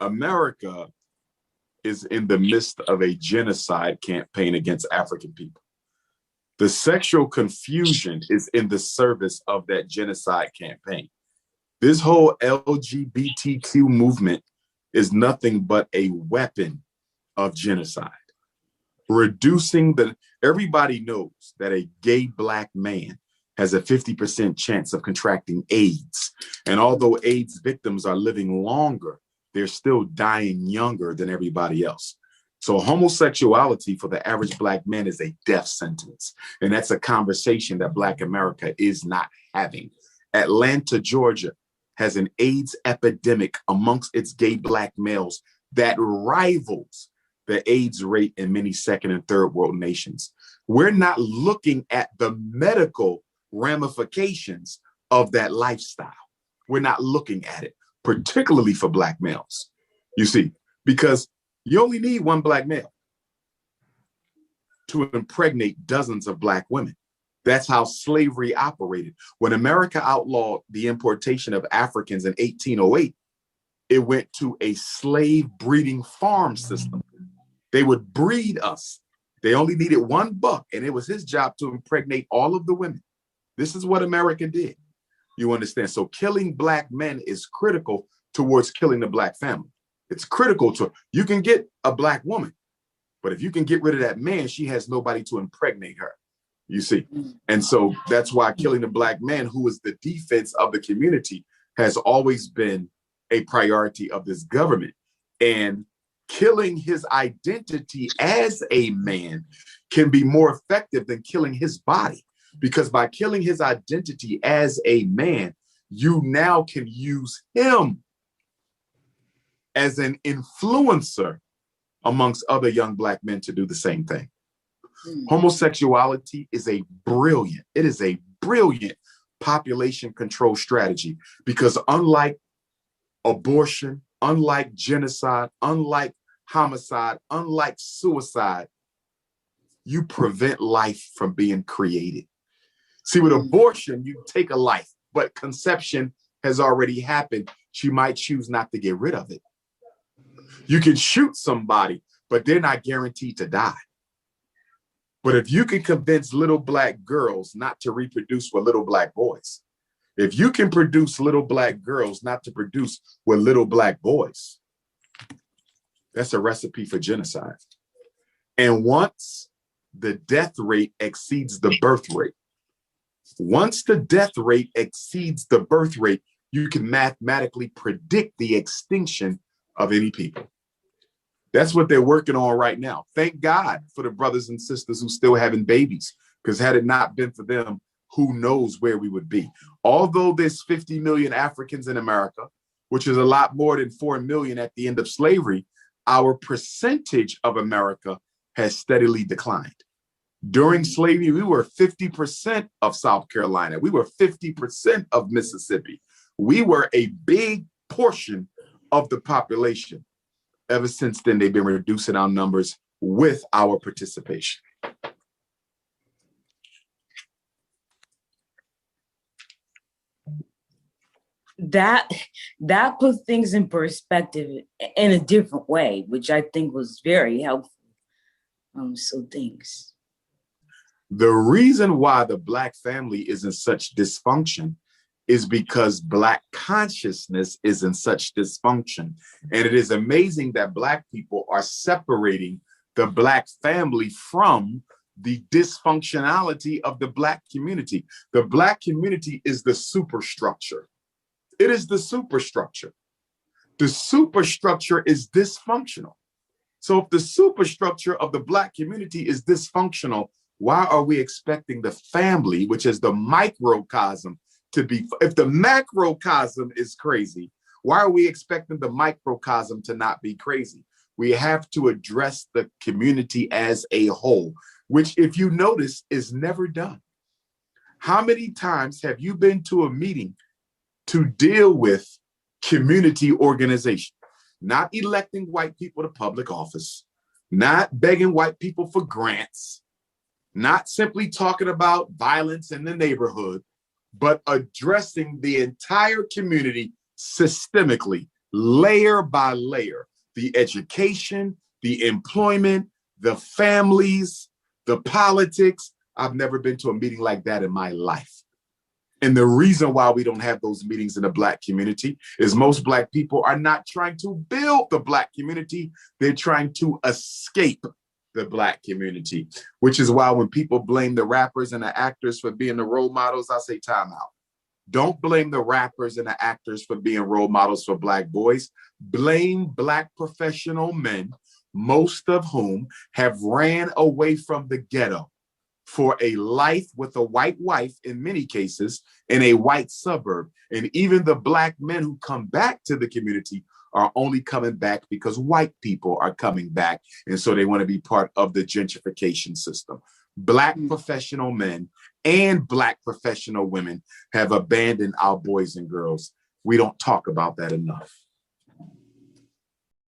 America is in the midst of a genocide campaign against African people. The sexual confusion is in the service of that genocide campaign. This whole LGBTQ movement is nothing but a weapon of genocide. Everybody knows that a gay Black man has a 50% chance of contracting AIDS. And although AIDS victims are living longer, they're still dying younger than everybody else. So homosexuality for the average Black man is a death sentence. And that's a conversation that Black America is not having. Atlanta, Georgia has an AIDS epidemic amongst its gay Black males that rivals the AIDS rate in many second and third world nations. We're not looking at the medical ramifications of that lifestyle. We're not looking at it, particularly for Black males, you see, because you only need one Black male to impregnate dozens of Black women. That's how slavery operated. When America outlawed the importation of Africans in 1808, it went to a slave breeding farm system. They would breed us. They only needed one buck, and it was his job to impregnate all of the women. This is what America did. You understand? So killing Black men is critical towards killing the Black family. It's critical you can get a Black woman, but if you can get rid of that man, she has nobody to impregnate her, you see? And so that's why killing the Black man, who is the defense of the community, has always been a priority of this government. And killing his identity as a man can be more effective than killing his body, because by killing his identity as a man, you now can use him as an influencer amongst other young Black men to do the same thing. Homosexuality is a brilliant population control strategy, because unlike abortion, unlike genocide, unlike homicide, unlike suicide, you prevent life from being created. See, with abortion, you take a life, but conception has already happened. She might choose not to get rid of it. You can shoot somebody, but they're not guaranteed to die. But if you can convince little Black girls not to reproduce with little Black boys, if you can produce little Black girls not to produce with little Black boys, that's a recipe for genocide. And once the death rate exceeds the birth rate, once the death rate exceeds the birth rate, you can mathematically predict the extinction of any people. That's what they're working on right now. Thank God for the brothers and sisters who still having babies, because had it not been for them, who knows where we would be. Although there's 50 million Africans in America, which is a lot more than 4 million at the end of slavery, our percentage of America has steadily declined. During slavery, we were 50% of South Carolina. We were 50% of Mississippi. We were a big portion of the population. Ever since then, they've been reducing our numbers with our participation. That puts things in perspective in a different way, which I think was very helpful. So thanks. The reason why the Black family is in such dysfunction is because Black consciousness is in such dysfunction. And it is amazing that Black people are separating the Black family from the dysfunctionality of the Black community. The Black community is the superstructure. It is the superstructure. The superstructure is dysfunctional. So if the superstructure of the Black community is dysfunctional, why are we expecting the family, which is the microcosm, to be? If the macrocosm is crazy, why are we expecting the microcosm to not be crazy? We have to address the community as a whole, which, if you notice, is never done. How many times have you been to a meeting to deal with community organization? Not electing white people to public office, not begging white people for grants, not simply talking about violence in the neighborhood, but addressing the entire community systemically layer by layer, the education, the employment, the families, the politics. I've never been to a meeting like that in my life. And the reason why we don't have those meetings in the Black community is most Black people are not trying to build the Black community. They're trying to escape the Black community, which is why when people blame the rappers and the actors for being the role models, I say time out. Don't blame the rappers and the actors for being role models for Black boys. Blame Black professional men, most of whom have ran away from the ghetto for a life with a white wife, in many cases, in a white suburb. And even the Black men who come back to the community are only coming back because white people are coming back. And so they want to be part of the gentrification system. Black professional men and Black professional women have abandoned our boys and girls. We don't talk about that enough.